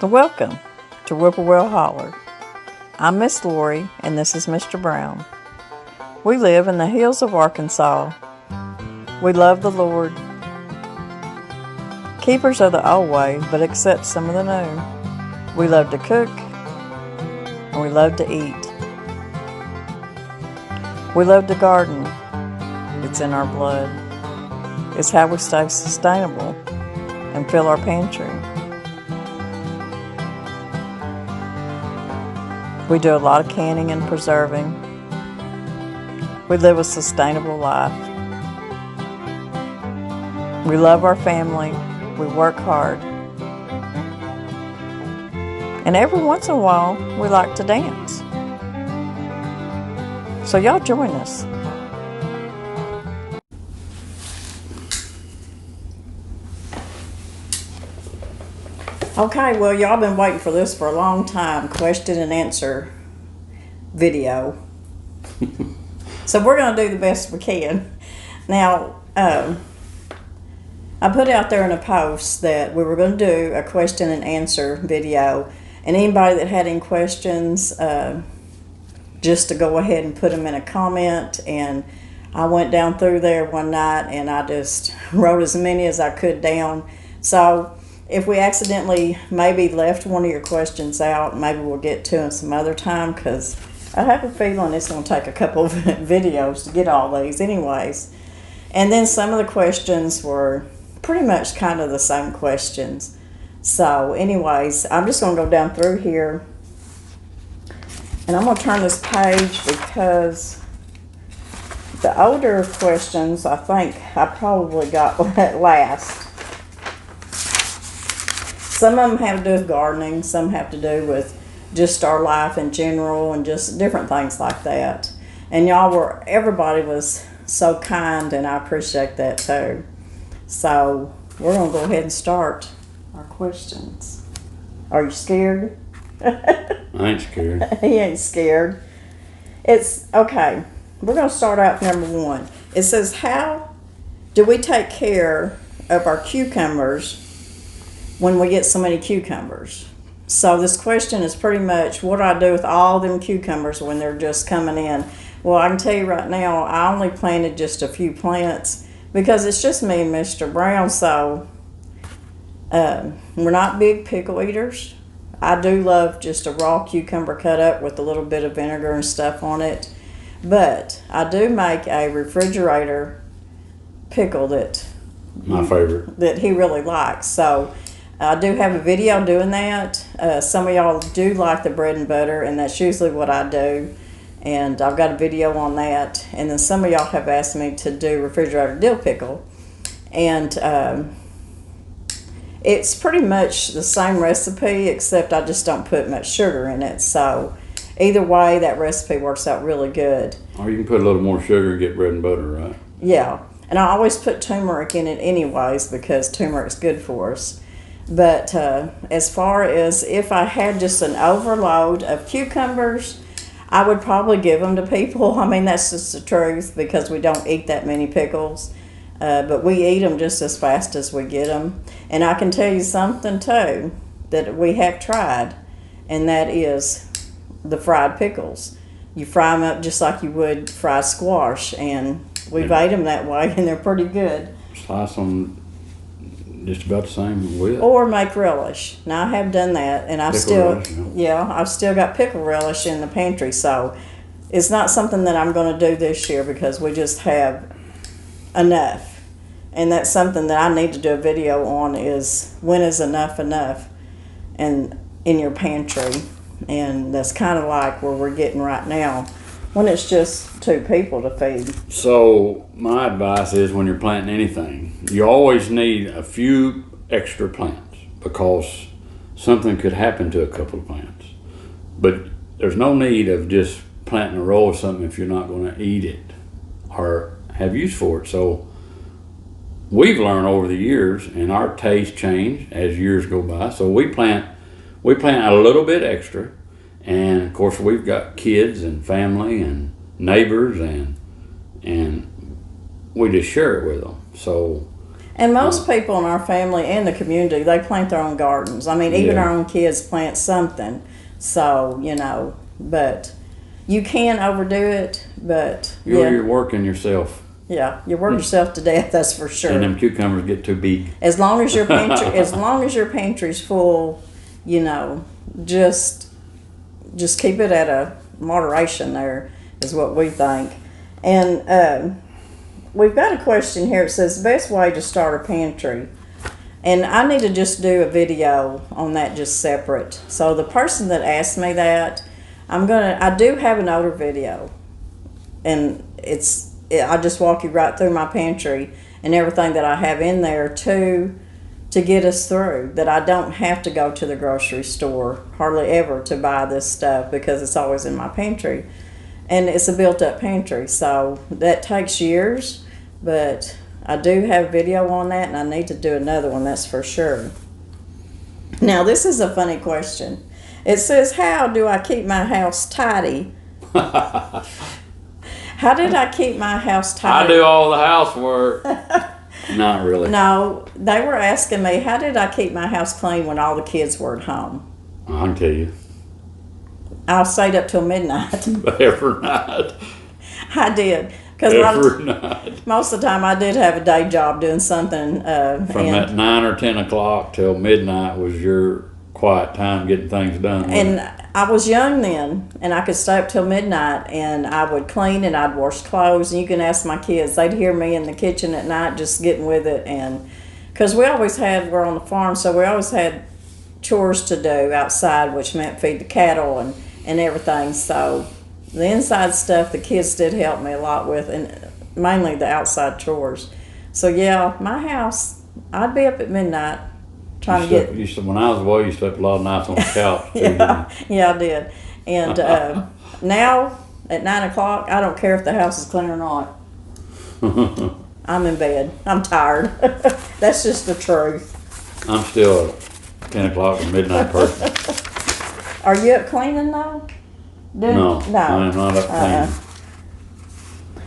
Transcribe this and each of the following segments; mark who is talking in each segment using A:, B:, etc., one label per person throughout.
A: Welcome to Riverwell Holler. I'm Miss Lori and this is Mr. Brown. We live in the hills of Arkansas. We love the Lord. Keepers of the old way, but accept some of the new. We love to cook and we love to eat. We love to garden. It's in our blood. It's how we stay sustainable and fill our pantry. We do a lot of canning and preserving. We live a sustainable life. We love our family. We work hard. And every once in a while, we like to dance. So y'all join us. Okay, well, y'all been waiting for this for a long time, question and answer video. So we're going to do the best we can. Now, I put out there in a post that we were going to do a question and answer video, and anybody that had any questions, just to go ahead and put them in a comment. And I went down through there one night and I just wrote as many as I could down. So if we accidentally maybe left one of your questions out, maybe we'll get to them some other time, because I have a feeling it's going to take a couple of videos to get all these anyways. And then some of the questions were pretty much kind of the same questions. So anyways, I'm just going to go down through here. And I'm going to turn this page because the older questions, I think I probably got last. Some of them have to do with gardening, some have to do with just our life in general and just different things like that. And everybody was so kind, and I appreciate that too. So we're going to go ahead and start our questions. Are you scared?
B: I ain't scared.
A: He ain't scared. It's okay. We're going to start out with number one. It says, how do we take care of our cucumbers when we get so many cucumbers? So this question is pretty much, what do I do with all them cucumbers when they're just coming in? Well, I can tell you right now, I only planted just a few plants because it's just me and Mr. Brown. So we're not big pickle eaters. I do love just a raw cucumber cut up with a little bit of vinegar and stuff on it. But I do make a refrigerator pickle that he really likes. So I do have a video doing that. Some of y'all do like the bread and butter, and that's usually what I do. And I've got a video on that. And then some of y'all have asked me to do refrigerator dill pickle. And it's pretty much the same recipe, except I just don't put much sugar in it. So either way, that recipe works out really good.
B: Or you can put a little more sugar and get bread and butter, right?
A: Yeah. And I always put turmeric in it anyways, because turmeric's good for us. But as far as if I had just an overload of cucumbers, I would probably give them to people. I mean, that's just the truth, because we don't eat that many pickles. But we eat them just as fast as we get them. And I can tell you something, too, that we have tried, and that is the fried pickles. You fry them up just like you would fried squash, and we've ate them that way, and they're pretty good.
B: Slice them just about the same width.
A: Or make relish. Now, I have done that, and I've still got pickle relish in the pantry, so it's not something that I'm going to do this year because we just have enough. And that's something that I need to do a video on, is when is enough and in your pantry. And that's kind of like where we're getting right now when it's just two people to feed.
B: So my advice is, when you're planting anything, you always need a few extra plants, because something could happen to a couple of plants. But there's no need of just planting a row of something if you're not going to eat it or have use for it. So we've learned over the years, and our taste change as years go by. So we plant a little bit extra, and of course we've got kids and family and neighbors, and we just share it with them. So
A: And most people in our family and the community, they plant their own gardens. I mean, even
B: Yeah.
A: our own kids plant something. So, but you can overdo it, but
B: You're working yourself,
A: yeah, you work yourself to death, that's for sure.
B: and them cucumbers get too big.
A: As long as your pantry's full, just keep it at a moderation there is what we think. And we've got a question here. It says, best way to start a pantry. And I need to just do a video on that just separate. So the person that asked me that, I do have an older video. And I'll just walk you right through my pantry and everything that I have in there to get us through. That I don't have to go to the grocery store hardly ever to buy this stuff because it's always in my pantry. And it's a built-up pantry, so that takes years, but I do have video on that, and I need to do another one, that's for sure. Now, this is a funny question. It says, how do I keep my house tidy? How did I keep my house tidy?
B: I do all the housework. Not really.
A: No, they were asking me, how did I keep my house clean when all the kids were at home?
B: I can tell you.
A: I stayed up till midnight.
B: Every night.
A: I did. Because most of the time I did have a day job doing something.
B: From at 9 or 10 o'clock till midnight was your quiet time getting things done.
A: And I was young then, and I could stay up till midnight, and I would clean and I'd wash clothes. And you can ask my kids; they'd hear me in the kitchen at night just getting with it. And because we're on the farm, so we always had chores to do outside, which meant feed the cattle and everything. So the inside stuff the kids did help me a lot with, and mainly the outside chores. So yeah, my house, I'd be up at midnight trying to get.
B: When I was a boy, you slept a lot of nights on the couch.
A: Yeah, I did. And now at 9 o'clock, I don't care if the house is clean or not. I'm in bed. I'm tired. That's just the truth.
B: I'm still a 10 o'clock or midnight person.
A: Are you up cleaning though?
B: No, I am not up cleaning.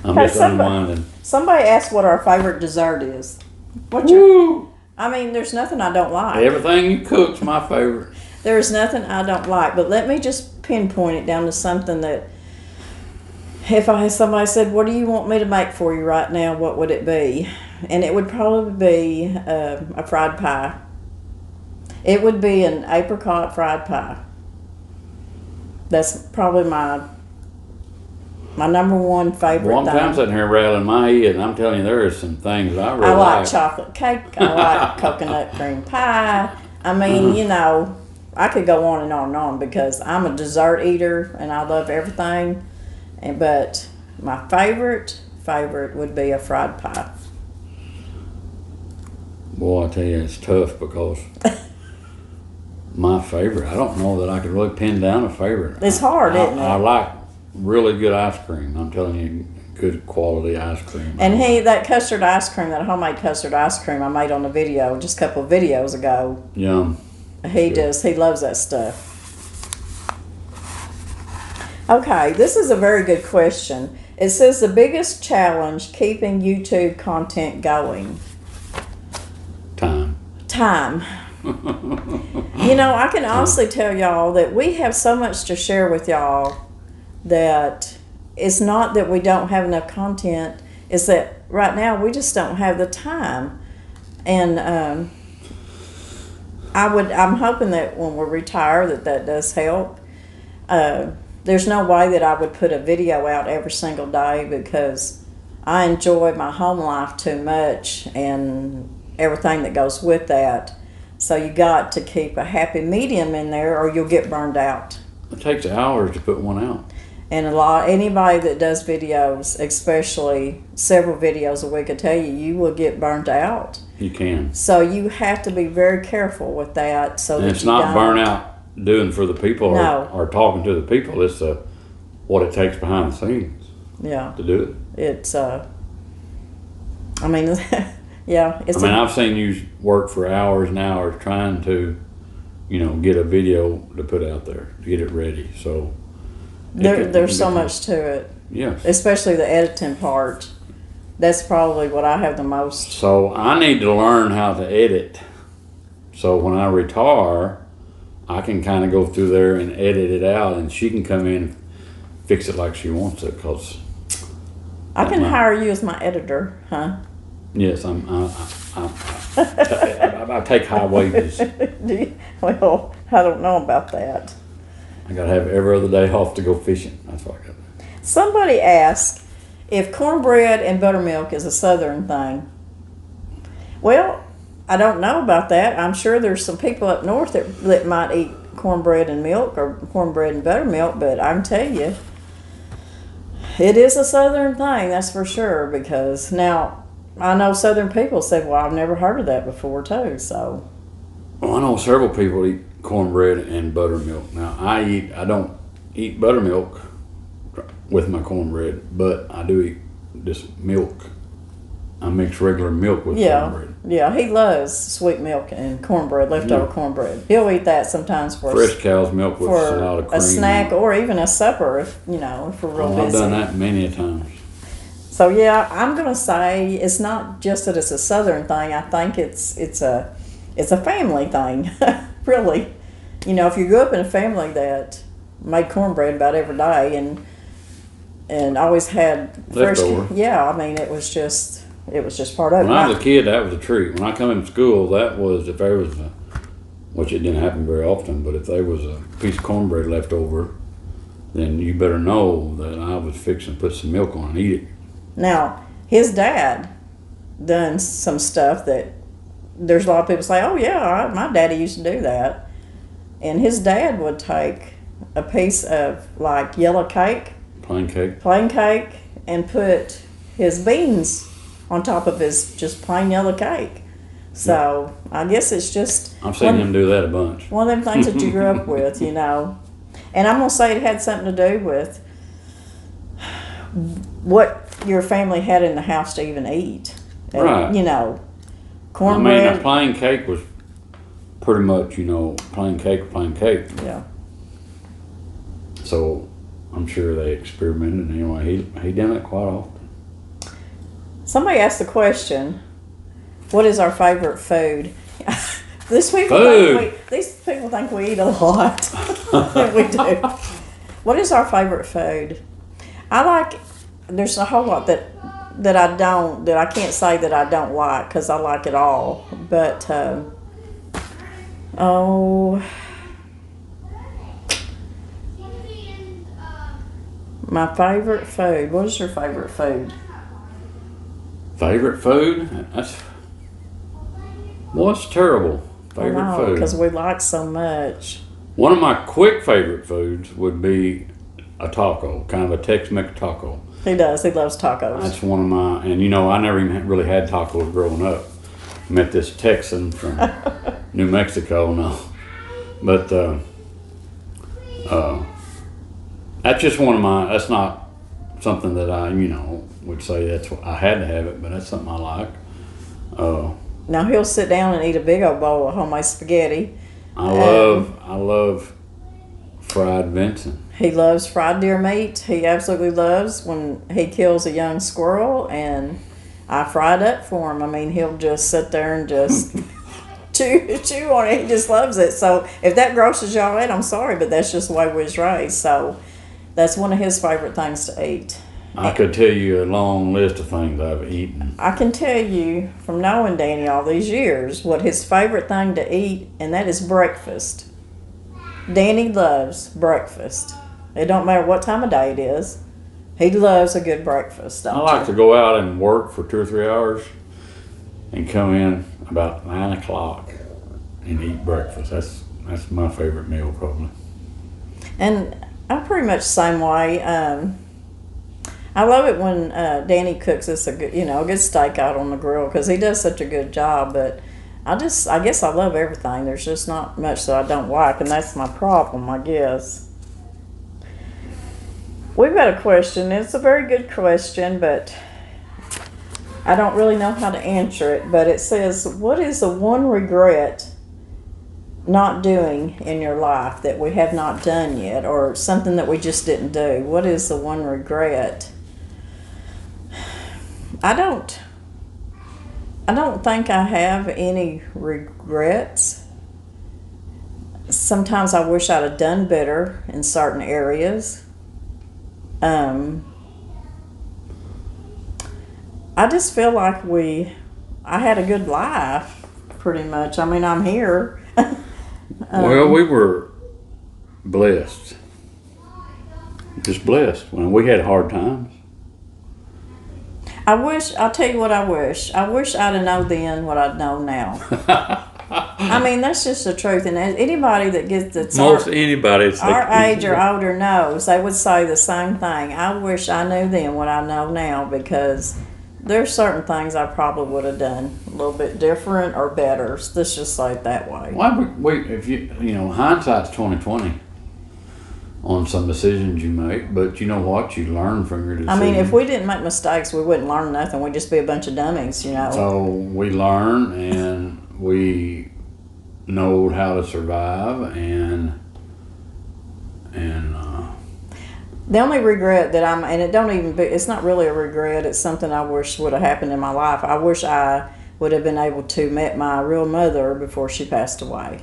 B: I'm just unwinding.
A: Somebody asked what our favorite dessert is. I mean, there's nothing I don't like.
B: Everything you cook's my favorite.
A: There's nothing I don't like, but let me just pinpoint it down to something that if somebody said, what do you want me to make for you right now, what would it be? And it would probably be a fried pie. It would be an apricot fried pie. That's probably my number one favorite
B: One
A: thing.
B: time I'm sitting here rattling my head, and I'm telling you, there is some things I really like.
A: I like chocolate cake. I like coconut cream pie. I mean, I could go on and on and on because I'm a dessert eater and I love everything. But my favorite would be a fried pie.
B: Boy, I tell you, it's tough because my favorite, I don't know that I could really pin down a favorite.
A: It's hard, isn't it?
B: I like really good ice cream. I'm telling you, good quality ice cream.
A: And that custard ice cream, that homemade custard ice cream I made on a video just a couple of videos ago.
B: Yum.
A: He loves that stuff. Okay, this is a very good question. It says the biggest challenge keeping YouTube content going. Time. I can honestly tell y'all that we have so much to share with y'all that it's not that we don't have enough content, it's that right now we just don't have the time. And I'm hoping that when we retire that does help. There's no way that I would put a video out every single day because I enjoy my home life too much and everything that goes with that. So you got to keep a happy medium in there or you'll get burned out.
B: It takes hours to put one out.
A: And anybody that does videos, especially several videos a week, I tell you will get burnt out.
B: You can.
A: So you have to be very careful with that. So
B: and
A: that
B: it's not burnout doing for the people or talking to the people. It's what it takes behind the scenes.
A: Yeah.
B: To do it.
A: It's yeah.
B: I've seen you work for hours and hours trying to, get a video to put out there to get it ready. So.
A: There's so much to it.
B: Yes.
A: Especially the editing part. That's probably what I have the most.
B: So I need to learn how to edit. So when I retire, I can kind of go through there and edit it out, and she can come in and fix it like she wants it. Cause
A: I can hire you as my editor, huh?
B: yes, I take high wages.
A: Well, I don't know about that.
B: I gotta have every other day off to go fishing. That's what I got.
A: Somebody asked if cornbread and buttermilk is a Southern thing. Well, I don't know about that. I'm sure there's some people up north that might eat cornbread and milk or cornbread and buttermilk, but I can tell you, it is a Southern thing, that's for sure, because now I know Southern people say, well, I've never heard of that before too, so.
B: Well, I know several people eat cornbread and buttermilk. Now, I don't eat buttermilk with my cornbread, but I do eat this milk. I mix regular milk with cornbread.
A: Yeah, he loves sweet milk and cornbread, leftover cornbread. He'll eat that sometimes for
B: fresh cow's milk with a lot of cream.
A: A snack or even a supper, if we're real busy.
B: I've done that many a times.
A: So yeah, I'm gonna say it's not just that it's a Southern thing. I think it's a family thing, really. If you grew up in a family that made cornbread about every day and always had fresh,
B: leftover.
A: Yeah, I mean it was just part of it.
B: When I was a kid, that was a treat. When I come in school, that was, if there was which it didn't happen very often, but if there was a piece of cornbread left over, then you better know that I was fixing to put some milk on and eat it.
A: Now, his dad done some stuff that there's a lot of people say, oh yeah, my daddy used to do that. And his dad would take a piece of like yellow cake, plain cake, and put his beans on top of his just plain yellow cake. So I guess it's just,
B: I've seen him do that a bunch.
A: One of them things that you grew up with, And I'm going to say it had something to do with what your family had in the house to even eat.
B: Right.
A: Cornbread.
B: I mean, a plain cake was pretty much, plain cake.
A: Yeah.
B: So I'm sure they experimented. Anyway, he done it quite often. Somebody
A: asked the question, what is our favorite food? These people think we eat a lot. We do. What is our favorite food? There's a whole lot that I can't say that I don't like, because I like it all. But, my favorite food. What is your favorite food?
B: Favorite food? That's terrible. Favorite food.
A: Because we like so much.
B: One of my quick favorite foods would be a taco, kind of a Tex-Mex taco.
A: He does. He loves tacos.
B: That's one of my, and I never even really had tacos growing up. Met this Texan from New Mexico, but that's just one of my. That's not something that I, would say that's what I had to have it, but that's something I like.
A: Now he'll sit down and eat a big old bowl of homemade spaghetti.
B: I love fried venison.
A: He loves fried deer meat. He absolutely loves when he kills a young squirrel and I fry it up for him. I mean, he'll just sit there and just chew on it. He just loves it. So if that grosses y'all out, I'm sorry, but that's just the way we was raised. So that's one of his favorite things to eat.
B: I could tell you a long list of things I've eaten.
A: I can tell you from knowing Danny all these years what his favorite thing to eat, and that is breakfast. Danny loves breakfast. It don't matter what time of day it is. He loves a good breakfast.
B: I like to go out and work for 2 or 3 hours and come in about 9 o'clock and eat breakfast. That's my favorite meal probably.
A: And I'm pretty much the same way. I love it when Danny cooks us a good steak out on the grill, because he does such a good job. But I guess I love everything. There's just not much that I don't like, and that's my problem, I guess. We've got a question. It's a very good question, but I don't really know how to answer it. But it says, what is the one regret not doing in your life that we have not done yet, or something that we just didn't do? What is the one regret? I don't think I have any regrets. Sometimes I wish I'd have done better in certain areas. I just feel like I had a good life, pretty much. I mean, I'm here.
B: Well, we were blessed. Just blessed. When we had hard times.
A: I'll tell you what I wish. I wish I'd have known then what I know now. I mean, that's just the truth. And anybody that gets
B: Anybody
A: our age or older knows, they would say the same thing. I wish I knew then what I know now, because there's certain things I probably would have done a little bit different or better. Let's just say it that way.
B: Why if hindsight's 20/20 on some decisions you make, but you know what? You learn from your decisions.
A: I mean, if we didn't make mistakes, we wouldn't learn nothing. We'd just be a bunch of dummies,
B: So we learn, and we know how to survive, and
A: the only regret that it's not really a regret, it's something I wish would have happened in my life. I wish I would have been able to meet my real mother before she passed away.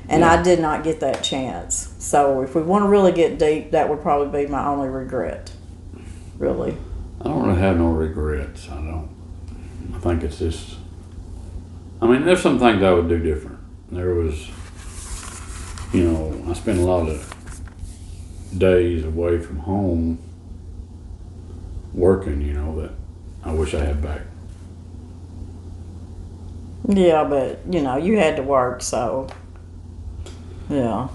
A: And I did not get that chance. So if we want to really get deep, that would probably be my only regret. Really.
B: I don't really have no regrets. I think it's just, there's some things I would do different. There was, I spent a lot of days away from home working, that I wish I had back.
A: Yeah, but, you had to work, so, yeah.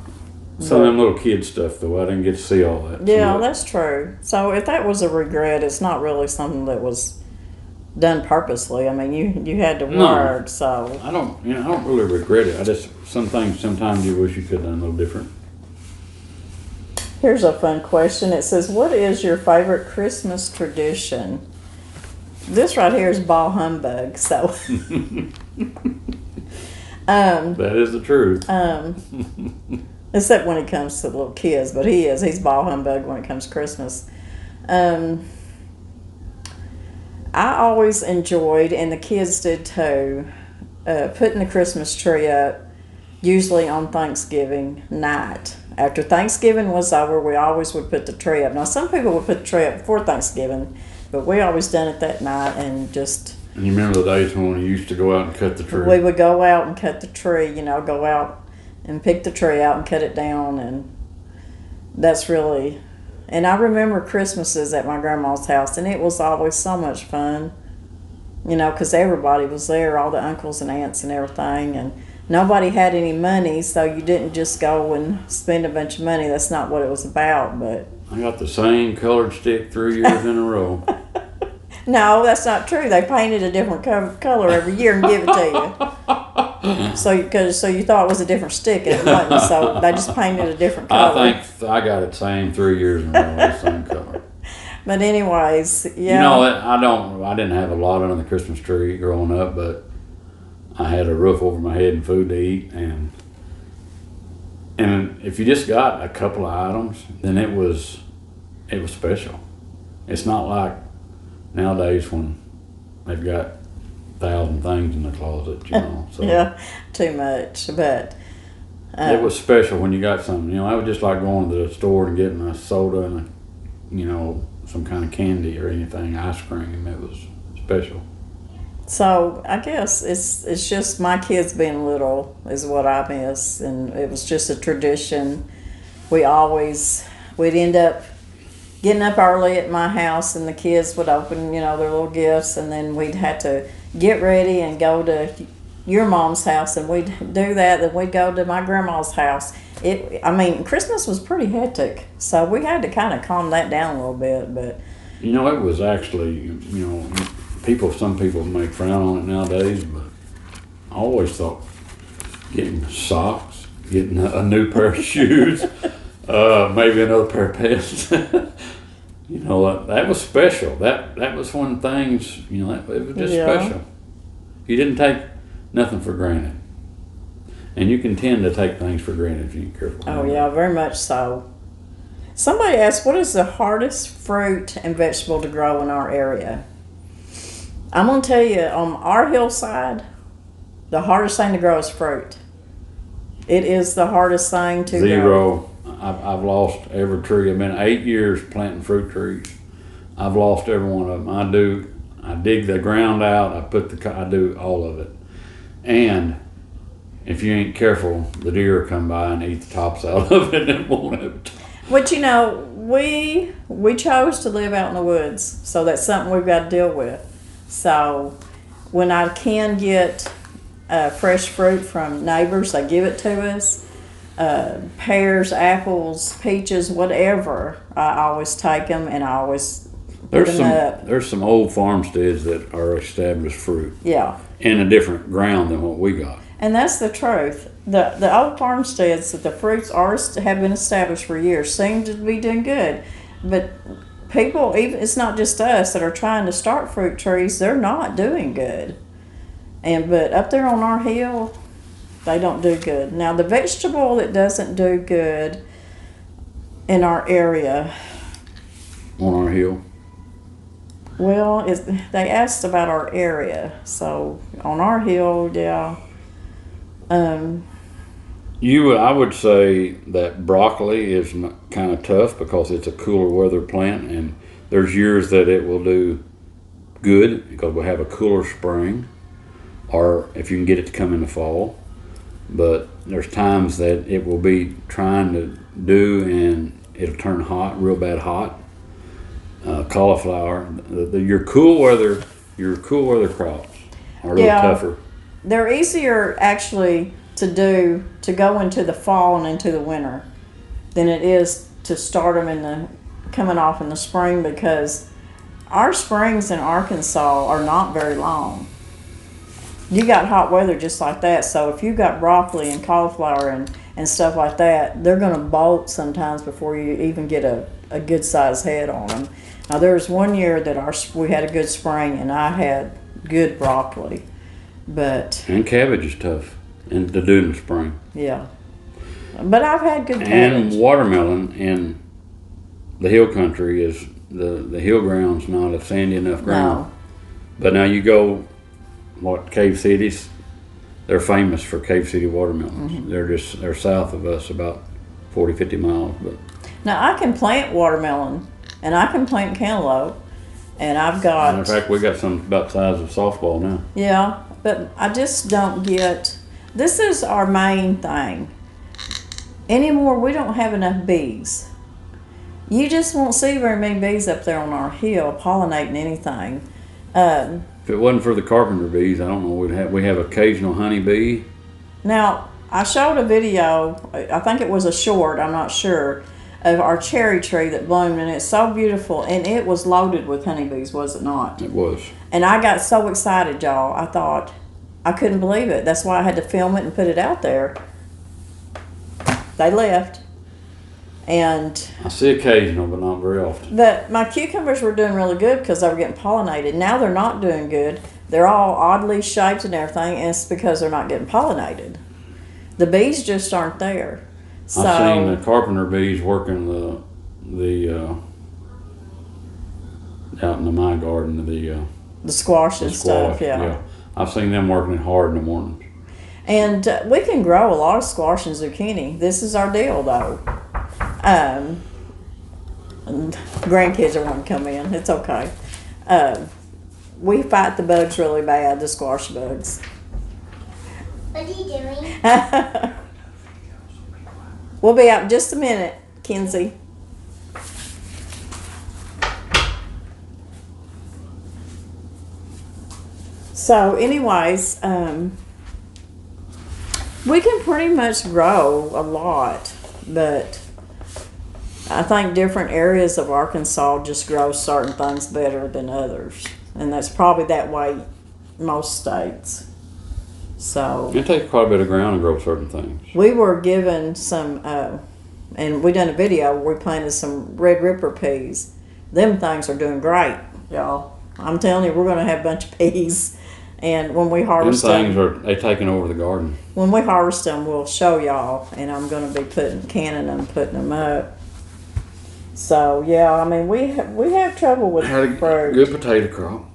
B: Some of them little kid stuff, though, I didn't get to see all that.
A: Yeah, that's true. So if that was a regret, it's not really something that was done purposely. I mean, you had to work, so.
B: I don't really regret it. I just, some things sometimes you wish you could have done a little different.
A: Here's a fun question. It says, what is your favorite Christmas tradition? This right here is ball humbug, so.
B: That is the truth.
A: Except when it comes to little kids, but he's ball humbug when it comes to Christmas. I always enjoyed, and the kids did too, putting the Christmas tree up, usually on Thanksgiving night. After Thanksgiving was over, we always would put the tree up. Now, some people would put the tree up before Thanksgiving, but we always done it that night and just...
B: And you remember the days when we used to go out and cut the tree?
A: We would go out and cut the tree, go out and pick the tree out and cut it down, and that's really... And I remember Christmases at my grandma's house, and it was always so much fun, because everybody was there, all the uncles and aunts and everything, and nobody had any money, so you didn't just go and spend a bunch of money. That's not what it was about, but... I
B: got the same colored stick 3 years in a row.
A: No, that's not true. They painted a different color every year and give it to you. So you thought it was a different stick, and it wasn't. So they just painted a different color.
B: I think I got it same 3 years in a row, the same color.
A: But anyways, yeah.
B: I didn't have a lot under the Christmas tree growing up, but I had a roof over my head and food to eat, and if you just got a couple of items, then it was special. It's not like nowadays when they've got 1,000 things in the closet, So
A: yeah, too much. But
B: it was special when you got something. I was just like going to the store and getting a soda and some kind of candy or anything, ice cream. It was special.
A: So I guess it's just my kids being little is what I miss, and it was just a tradition. We'd end up getting up early at my house, and the kids would open, their little gifts, and then we'd have to get ready and go to your mom's house, and we'd do that. Then we'd go to my grandma's house. Christmas was pretty hectic, so we had to kind of calm that down a little bit. But
B: it was actually, some people may frown on it nowadays, but I always thought getting socks, getting a new pair of shoes, maybe another pair of pants. That was special. That was when things, it was just special. You didn't take nothing for granted. And you can tend to take things for granted if you're careful.
A: Oh, yeah, very much so. Somebody asked, what is the hardest fruit and vegetable to grow in our area? I'm gonna tell you, on our hillside, the hardest thing to grow is fruit. It is the hardest thing to grow.
B: Zero. I've lost every tree. I've been 8 years planting fruit trees. I've lost every one of them. I dig the ground out. I do all of it. And if you ain't careful, the deer come by and eat the tops out of it and won't have it.
A: Which, you know, we chose to live out in the woods, so that's something we've got to deal with. So when I can get fresh fruit from neighbors, they give it to us. Pears, apples, peaches, whatever, I always take them and I always put them up.
B: There's some old farmsteads that are established fruit.
A: Yeah.
B: In a different ground than what we got.
A: And that's the truth. The old farmsteads that the fruits have been established for years seem to be doing good, but people, even it's not just us that are trying to start fruit trees. They're not doing good. But up there on our hill, they don't do good. Now the vegetable that doesn't do good in our area.
B: On our hill.
A: Well, they asked about our area, so on our hill, yeah.
B: I would say that broccoli is kind of tough because it's a cooler weather plant, and there's years that it will do good because we'll have a cooler spring, or if you can get it to come in the fall. But there's times that it will be trying to do and it'll turn hot, real bad hot. Cauliflower, your cool weather crops are a little tougher.
A: They're easier actually to go into the fall and into the winter than it is to start them coming off in the spring, because our springs in Arkansas are not very long. You got hot weather just like that, so if you got broccoli and cauliflower and stuff like that, they're going to bolt sometimes before you even get a good sized head on them. Now there was one year that we had a good spring and I had good broccoli,
B: and cabbage is tough and to do in the spring.
A: Yeah, but I've had good cabbage.
B: And watermelon in the hill country is the hill ground's not a sandy enough ground.
A: No.
B: But now you go Cave Cities, they're famous for Cave City watermelons. Mm-hmm. They're south of us about 40-50 miles. But
A: now I can plant watermelon and I can plant cantaloupe, and I've got.
B: In fact, we got some about the size of a softball now.
A: Yeah, but I just don't get. This is our main thing. Anymore, we don't have enough bees. You just won't see very many bees up there on our hill pollinating anything.
B: If it wasn't for the carpenter bees, I don't know. We have occasional honeybee.
A: Now I showed a video. I think it was a short. I'm not sure. Of our cherry tree that bloomed, and it's so beautiful, and it was loaded with honeybees, was it not?
B: It was.
A: And I got so excited, y'all. I thought, I couldn't believe it. That's why I had to film it and put it out there. They left. And
B: I see occasional, but not very often.
A: But my cucumbers were doing really good because they were getting pollinated. Now they're not doing good. They're all oddly shaped and everything, and it's because they're not getting pollinated. The bees just aren't there. So,
B: I've seen the carpenter bees working the out in my garden,
A: the squash and stuff, yeah.
B: I've seen them working hard in the mornings.
A: And we can grow a lot of squash and zucchini. This is our deal, though. And grandkids are wanting to come in. It's okay. We fight the bugs really bad, the squash bugs.
C: What are you doing?
A: We'll be out in just a minute, Kenzie. So anyways, we can pretty much grow a lot, but I think different areas of Arkansas just grow certain things better than others. And that's probably that way most states. So
B: it takes quite a bit of ground to grow certain things.
A: We were given some, and we done a video where we planted some red ripper peas. Them things are doing great, y'all. I'm telling you, we're going to have a bunch of peas. And when we harvest them,
B: they taking over the garden.
A: When we harvest them, we'll show y'all, and I'm going to be canning them, putting them up. So yeah, I mean we have trouble with
B: Had a
A: fruit.
B: good potato crop.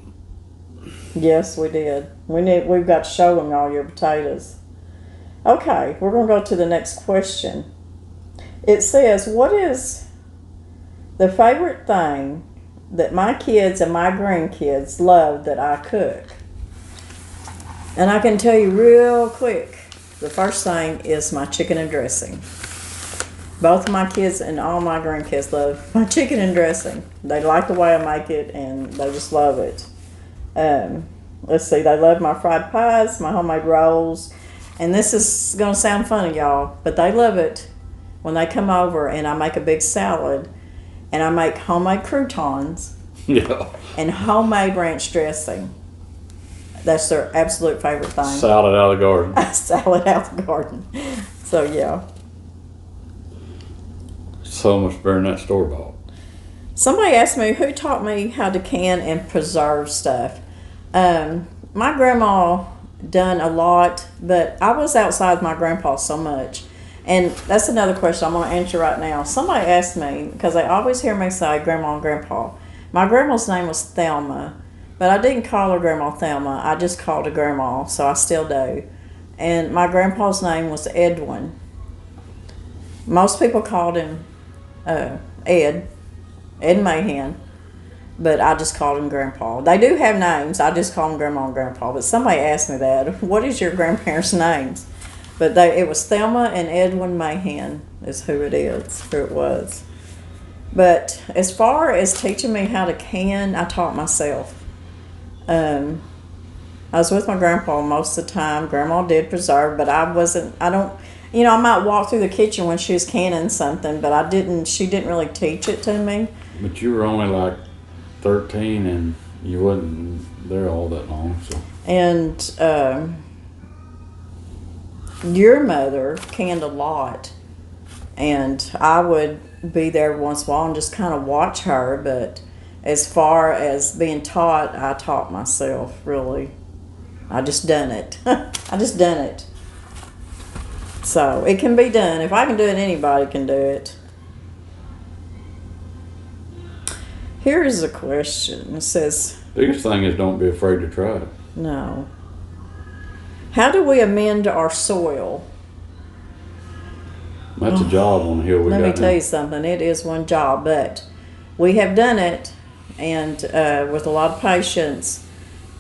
A: Yes, we did. We've got to show them all your potatoes. Okay, we're going to go to the next question. It says, what is the favorite thing that my kids and my grandkids love that I cook? And I can tell you real quick, the first thing is my chicken and dressing. Both my kids and all my grandkids love my chicken and dressing. They like the way I make it, and they just love it. Let's see, they love my fried pies, my homemade rolls, and this is going to sound funny, y'all, but they love it when they come over and I make a big salad, and I make homemade croutons
B: Yeah.
A: and homemade ranch dressing. That's their absolute favorite thing.
B: Salad out of the garden.
A: Salad out the garden. So, yeah.
B: So much better than that store bought.
A: Somebody asked me who taught me how to can and preserve stuff. My grandma done a lot, but I was outside with my grandpa so much. And that's another question I'm going to answer right now. Somebody asked me, because they always hear me say grandma and grandpa. My grandma's name was Thelma, but I didn't call her Grandma Thelma. I just called her Grandma, so I still do. And my grandpa's name was Edwin. Most people called him Ed Mahan, but I just called him Grandpa. They do have names. I just call them Grandma and Grandpa. But somebody asked me that. What is your grandparents' names? But it was Thelma and Edwin Mahan is who it was. But as far as teaching me how to can, I taught myself. I was with my grandpa most of the time. Grandma did preserve, but I might walk through the kitchen when she was canning something, but she didn't really teach it to me.
B: But you were only like 13 and you wasn't there all that long, so.
A: And your mother canned a lot, and I would be there once in a while and just kind of watch her, but as far as being taught, I taught myself, really. I just done it. So it can be done. If I can do it, anybody can do it. Here's a question. It says,
B: Biggest thing is don't be afraid to try it.
A: no. How do we amend our soil?
B: That's a job on the hill we got.
A: Let me tell
B: now.
A: you something. It is one job, but we have done it, and with a lot of patience.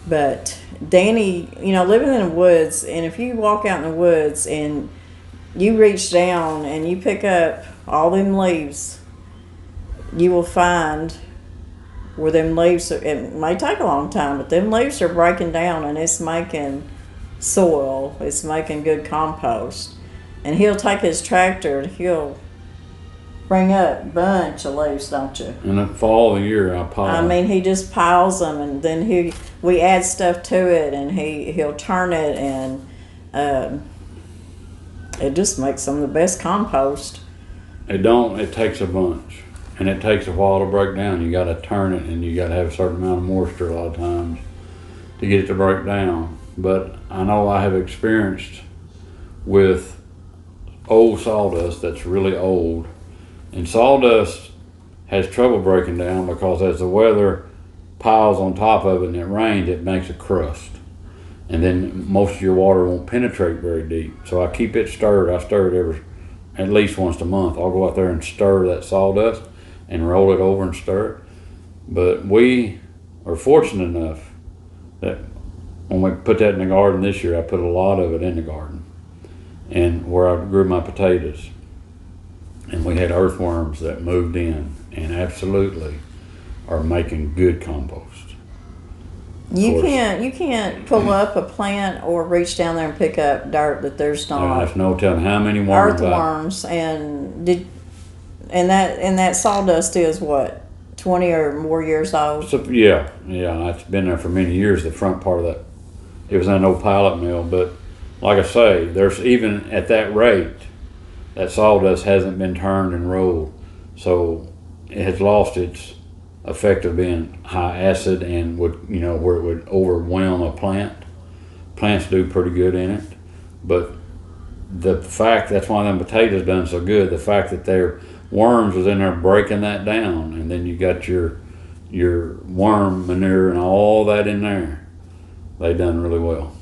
A: But Danny, living in the woods, and if you walk out in the woods and you reach down and you pick up all them leaves, you will find where them leaves, it may take a long time, but them leaves are breaking down and it's making soil, it's making good compost. And he'll take his tractor and he'll bring up a bunch of leaves, don't you?
B: In the fall of the year, I pile.
A: He just piles them, and then we add stuff to it, and he'll turn it, and it just makes some of the best compost.
B: It takes a bunch, and it takes a while to break down. You got to turn it, and you got to have a certain amount of moisture a lot of times to get it to break down. But I know I have experienced with old sawdust that's really old, and sawdust has trouble breaking down because as the weather piles on top of it and it rains, it makes a crust, and then most of your water won't penetrate very deep. So I keep it stirred. I stir it at least once a month. I'll go out there and stir that sawdust and roll it over and stir it. But we are fortunate enough that when we put that in the garden this year, I put a lot of it in the garden and where I grew my potatoes. And we had earthworms that moved in and absolutely are making good compost.
A: You can't pull up a plant or reach down there and pick up dirt that there's not.
B: There's no telling how many worms.
A: Earthworms and that sawdust is what, 20 or more years old.
B: So, yeah, it's been there for many years. The front part of that, it was in an old pallet mill. But like I say, there's even at that rate, that sawdust hasn't been turned and rolled, so it has lost its effect of being high acid and would where it would overwhelm a plant. Plants do pretty good in it, but the fact that's why them potatoes done so good. The fact that their worms was in there breaking that down, and then you got your worm manure and all that in there. they done really well.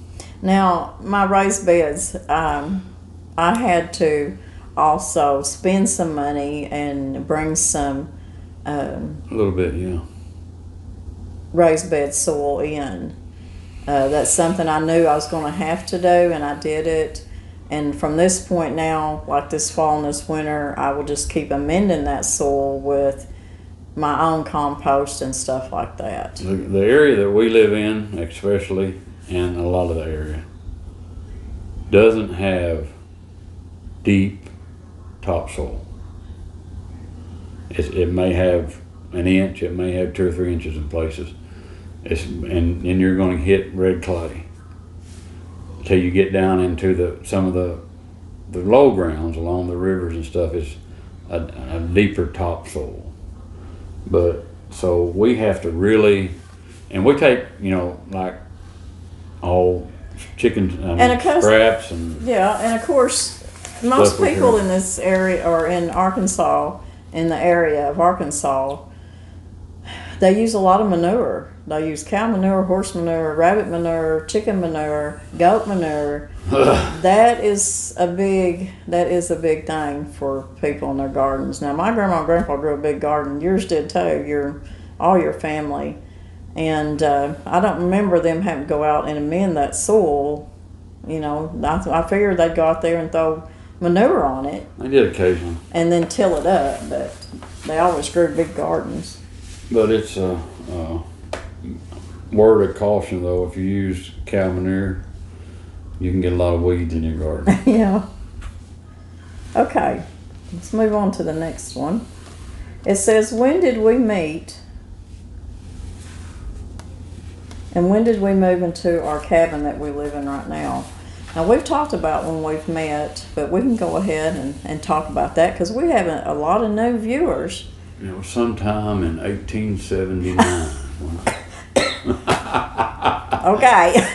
A: Now, my raised beds, I had to also spend some money and bring some
B: A little bit, yeah.
A: raised bed soil in. That's something I knew I was going to have to do, and I did it. And from this point now, like this fall and this winter, I will just keep amending that soil with my own compost and stuff like that.
B: The area that we live in, especially, and a lot of the area, doesn't have deep topsoil. It may have an inch, it may have 2 or 3 inches in places. And you're going to hit red clay till you get down into some of the low grounds along the rivers and stuff is a deeper topsoil. But so we have to really, and we take, like all chicken scraps and
A: yeah, and of course most
B: stuff we
A: people
B: can-
A: in this area or in Arkansas, in the area of Arkansas, they use a lot of manure. They use cow manure, horse manure, rabbit manure, chicken manure, goat manure. That is a big thing for people in their gardens. Now, my grandma and grandpa grew a big garden. Yours did too. All your family, and I don't remember them having to go out and amend that soil. I figured they'd go out there and throw manure on it
B: They did occasionally.
A: and then till it up, but they always grew big gardens.
B: But it's a word of caution though, if you use cow manure, you can get a lot of weeds in your garden.
A: Yeah. Okay, let's move on to the next one. It says, when did we meet? And when did we move into our cabin that we live in right now? Now, we've talked about when we've met, but we can go ahead and talk about that because we have a lot of new viewers.
B: It was sometime in 1879.
A: Okay.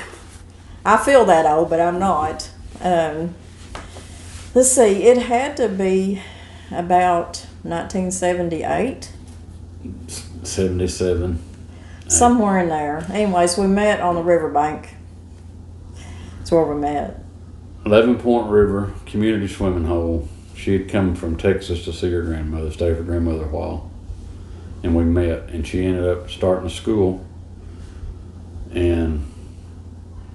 A: I feel that old, but I'm not. Let's see, it had to be about 1978.
B: 77.
A: Somewhere in there. Anyways, we met on the riverbank. That's where we met.
B: 11 Point River community swimming hole. She had come from Texas to see her grandmother, stay with her grandmother a while. And we met, and she ended up starting a school. And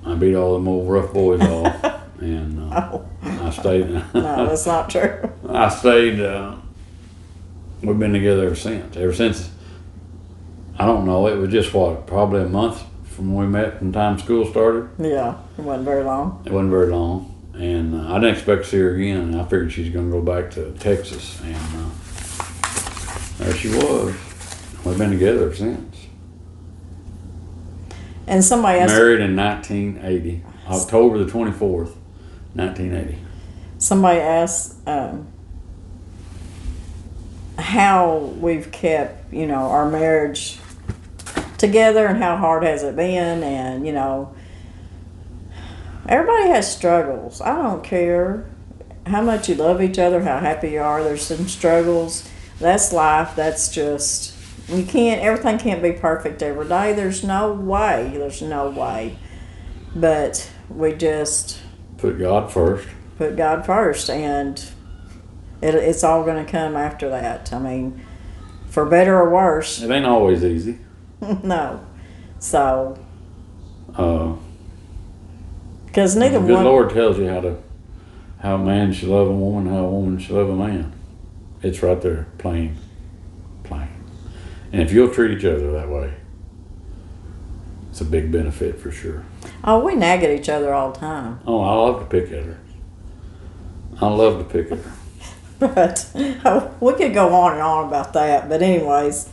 B: I beat all them old rough boys off. And I stayed.
A: No, that's not true.
B: I stayed. We've been together ever since. I don't know. It was just probably a month from when we met from the time school started.
A: Yeah, it wasn't very long.
B: It wasn't very long, and I didn't expect to see her again. I figured she's going to go back to Texas, and there she was. We've been together ever since.
A: And somebody asked.
B: Married in 1980, October the 24th, 1980.
A: Somebody asked how we've kept, our marriage together and how hard has it been, and everybody has struggles. I don't care how much you love each other, how happy you are. There's some struggles. That's life. That's just, everything can't be perfect every day. There's no way. But we just
B: Put God first.
A: put God first, and it's all going to come after that. I mean, for better or worse.
B: It ain't always easy.
A: No. So,
B: Uh,
A: because neither
B: the good
A: one.
B: Lord tells you how a man should love a woman, how a woman should love a man. It's right there, plain. And if you'll treat each other that way, it's a big benefit for sure.
A: Oh, we nag at each other all the time.
B: Oh, I love to pick at her. I love to pick at her.
A: But we could go on and on about that. But anyways,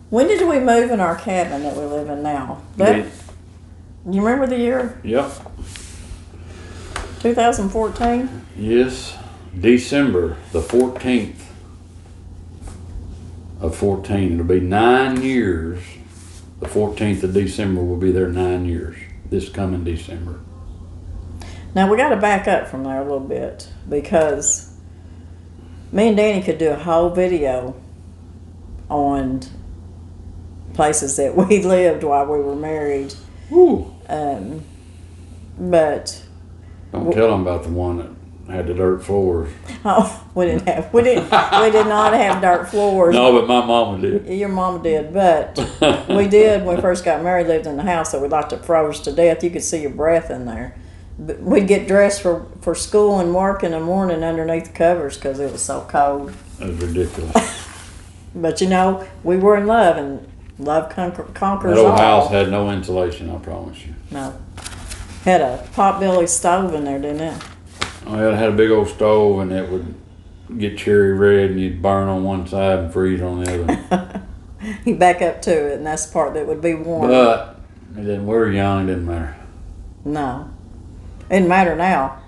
A: when did we move in our cabin that we live in now? You remember the year?
B: Yep.
A: 2014?
B: Yes. December the 14th of 14. It'll be 9 years. The 14th of December will be there 9 years. This coming December.
A: Now we got to back up from there a little bit because me and Danny could do a whole video on places that we lived while we were married.
B: Woo.
A: But
B: Don't tell them about the one that had the dirt floors.
A: oh, we did not have dirt floors.
B: No, but my mama did.
A: Your mama did, but we did when we first got married. Lived in the house that we liked to froze to death. You could see your breath in there. But we'd get dressed for school and work in the morning underneath the covers because it was so cold.
B: That was ridiculous.
A: But you know, we were in love, and love conquers
B: That old
A: all.
B: house had no insulation, I promise you.
A: No, had a potbelly stove in there, didn't it?
B: Oh, it had a big old stove, and it would get cherry red, and you'd burn on one side and freeze on the other.
A: You back up to it, and that's the part that would be warm.
B: But it didn't. We were young, didn't matter.
A: No, it didn't matter now.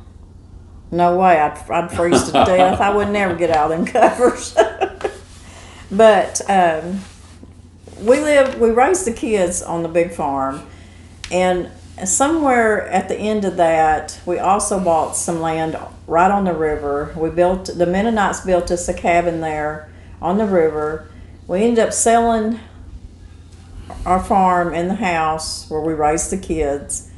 A: No way, I'd freeze to death. I would never get out of them covers. But we raised the kids on the big farm, and somewhere at the end of that, we also bought some land right on the river. The Mennonites built us a cabin there on the river. We ended up selling our farm and the house where we raised the kids.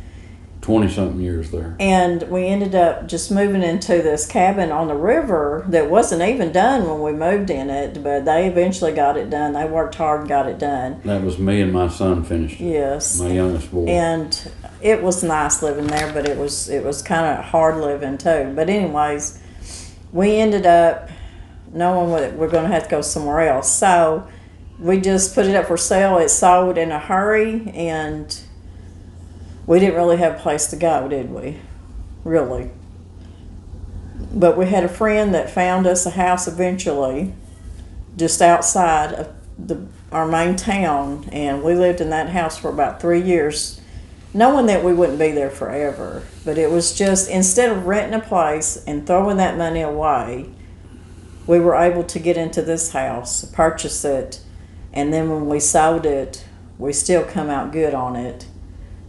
B: 20-something years there.
A: And we ended up just moving into this cabin on the river that wasn't even done when we moved in it, but they eventually got it done. They worked hard and got it done.
B: That was me and my son finished.
A: Yes.
B: My youngest boy.
A: And it was nice living there, but it was kind of hard living too. But anyways, we ended up knowing that we're going to have to go somewhere else. So we just put it up for sale. It sold in a hurry, and we didn't really have a place to go, did we? Really. But we had a friend that found us a house eventually just outside of our main town, and we lived in that house for about 3 years, knowing that we wouldn't be there forever. But it was just, instead of renting a place and throwing that money away, we were able to get into this house, purchase it, and then when we sold it, we still come out good on it.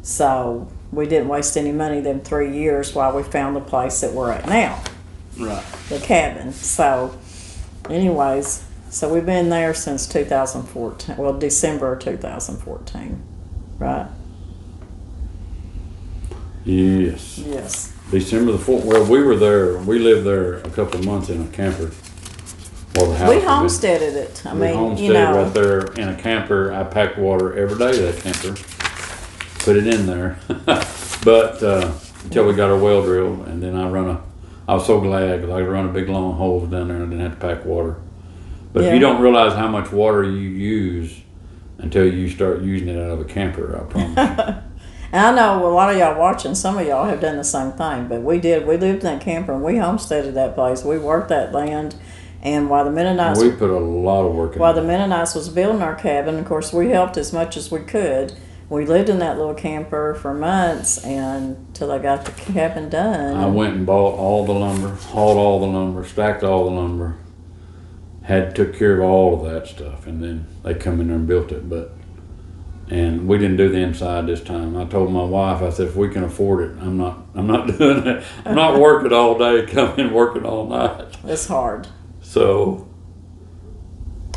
A: So we didn't waste any money them 3 years while we found the place that we're at now.
B: Right.
A: The cabin. So anyways, so we've been there since 2014. Well, December 2014. Right?
B: Yes.
A: Yes.
B: December the 4th. Well, we were there. We lived there a couple of months in a camper. While the house
A: We
B: was
A: homesteaded it. I
B: we
A: mean,
B: homesteaded
A: you know.
B: right there in a camper. I packed water every day to that camper. Put it in there. But until we got our well drilled, and then I was so glad because I could run a big long hose down there and I didn't have to pack water. But
A: Yeah.
B: you don't realize how much water you use until you start using it out of a camper, I promise you.
A: And I know a lot of y'all watching, some of y'all have done the same thing, but we did. We lived in that camper and we homesteaded that place. We worked that land, and while the Mennonites
B: We put a lot of work in
A: While
B: it.
A: the Mennonites was building our cabin, of course, we helped as much as we could. We lived in that little camper for months until I got the cabin done.
B: I went and bought all the lumber, hauled all the lumber, stacked all the lumber, took care of all of that stuff, and then they come in there and built it. And we didn't do the inside this time. I told my wife, I said, if we can afford it, I'm not doing it. I'm not working all day, coming working all night.
A: It's hard.
B: So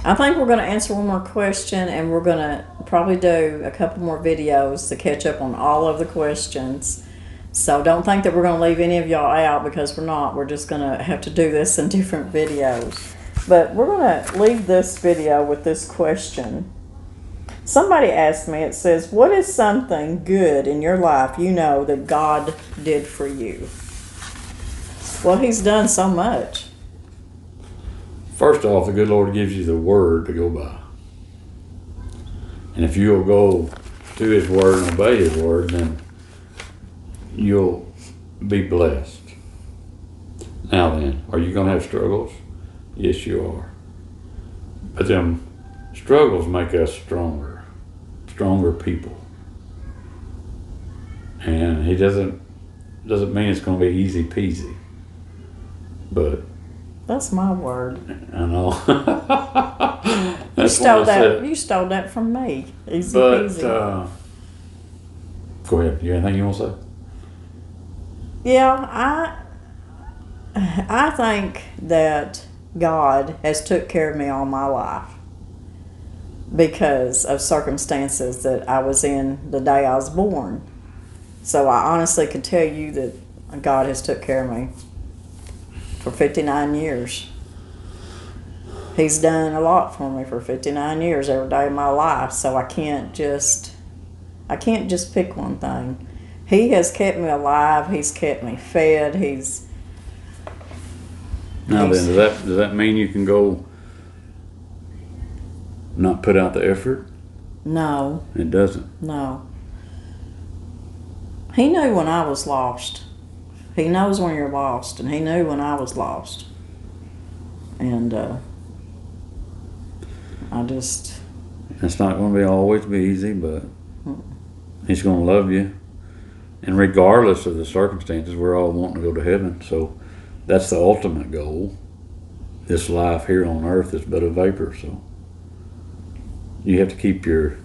A: I think we're going to answer one more question, and we're going to probably do a couple more videos to catch up on all of the questions. So don't think that we're going to leave any of y'all out, because we're not. We're just going to have to do this in different videos. But we're going to leave this video with this question. Somebody asked me, it says, what is something good in your life you know that God did for you? Well, He's done so much.
B: first off, the good Lord gives you the word to go by. And if you'll go to His word and obey His word, then you'll be blessed. Now then, are you going to have struggles? Yes, you are. But them struggles make us stronger people. And He doesn't mean it's going to be easy peasy. But
A: That's my word.
B: I know.
A: You stole that from me. Easy peasy.
B: Go ahead. You got anything you want to say?
A: Yeah, I think that God has took care of me all my life. because of circumstances that I was in the day I was born. So I honestly can tell you that God has took care of me for 59 years. He's done a lot for me for 59 years, every day of my life. So I can't just pick one thing. He has kept me alive. He's kept me fed.
B: Now then, does that mean you can go not put out the effort?
A: No.
B: It doesn't.
A: No. He knew when I was lost. He knows when you're lost, and he knew when I was lost. And
B: It's not going to always be easy, but he's going to love you. And regardless of the circumstances, we're all wanting to go to heaven. So that's the ultimate goal. This life here on earth is but a vapor. So you have to keep your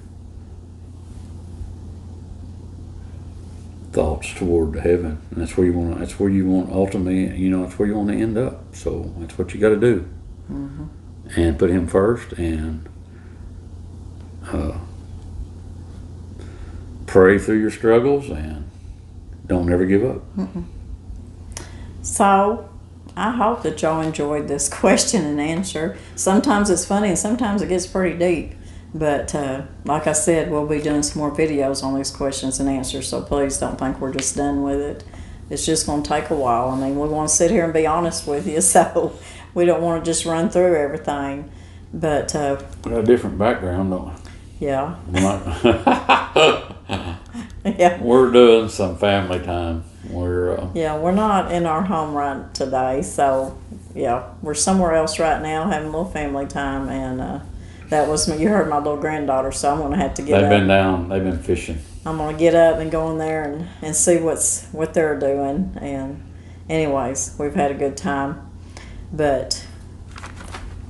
B: thoughts toward the heaven, and that's where you want. That's where you want ultimately. That's where you want to end up. So that's what you got to do, and put him first, and pray through your struggles, and don't ever give up.
A: So I hope that y'all enjoyed this question and answer. Sometimes it's funny, and sometimes it gets pretty deep. But like I said, we'll be doing some more videos on these questions and answers, so please don't think we're just done with it. It's just going to take a while. I mean, we want to sit here and be honest with you, so we don't want to just run through everything. But
B: we got a different background, don't we?
A: Yeah.
B: Yeah. We're doing some family time. We're
A: not in our home right today, so yeah, we're somewhere else right now having a little family time, and that was you heard my little granddaughter, so I'm gonna have to get up.
B: They've been down. They've been fishing.
A: I'm gonna get up and go in there and see what they're doing. And anyways, we've had a good time, but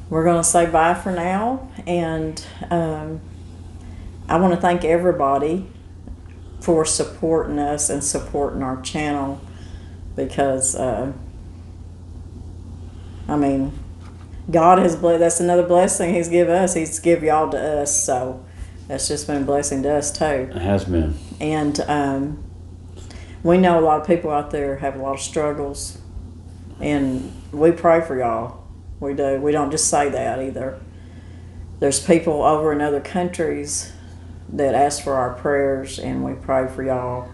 A: we're gonna say bye for now. And I want to thank everybody for supporting us and supporting our channel, because I mean, God has blessed. That's another blessing He's given us. He's give y'all to us, so that's just been a blessing to us too.
B: It has been.
A: And we know a lot of people out there have a lot of struggles, and we pray for y'all. We do. We don't just say that either. There's people over in other countries that ask for our prayers, and we pray for y'all.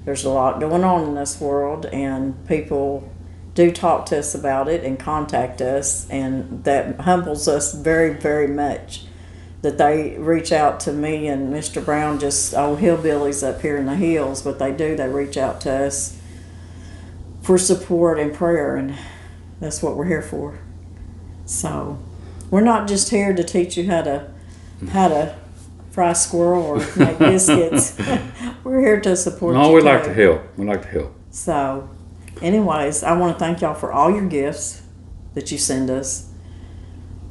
A: There's a lot going on in this world, and people do talk to us about it and contact us, and that humbles us very, very much, that they reach out to me and Mr. Brown, just hillbillies up here in the hills, but they reach out to us for support and prayer, and that's what we're here for. So we're not just here to teach you how to fry squirrel or make biscuits. We're here to support you.
B: No, we like to help. We like to help.
A: So anyways, I want to thank y'all for all your gifts that you send us,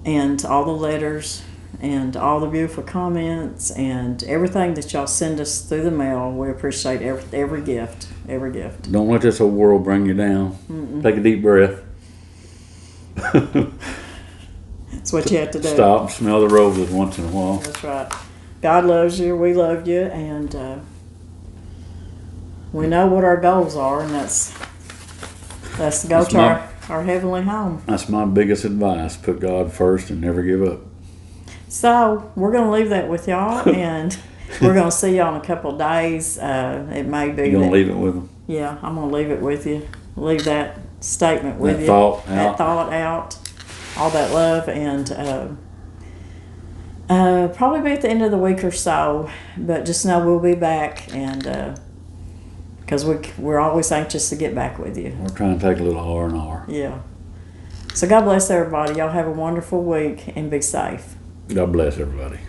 A: and all the letters, and all the beautiful comments, and everything that y'all send us through the mail. We appreciate every gift. Every gift.
B: Don't let this whole world bring you down. Take a deep breath.
A: That's what you have to do.
B: Stop and smell the roses once in a while.
A: That's right. God loves you. We love you, and we know what our goals are, and that's to go to our heavenly home.
B: That's my biggest advice. Put God first and never give up.
A: So we're going to leave that with y'all, and we're going to see y'all in a couple of days. It may be.
B: You're going to leave it with them?
A: Yeah, I'm going to leave it with you. Leave that statement with you.
B: That thought
A: out. All that love, and probably be at the end of the week or so. But just know we'll be back, and because we're always anxious to get back with you.
B: We're trying to take a little R&R.
A: Yeah. So God bless everybody. Y'all have a wonderful week, and be safe.
B: God bless everybody.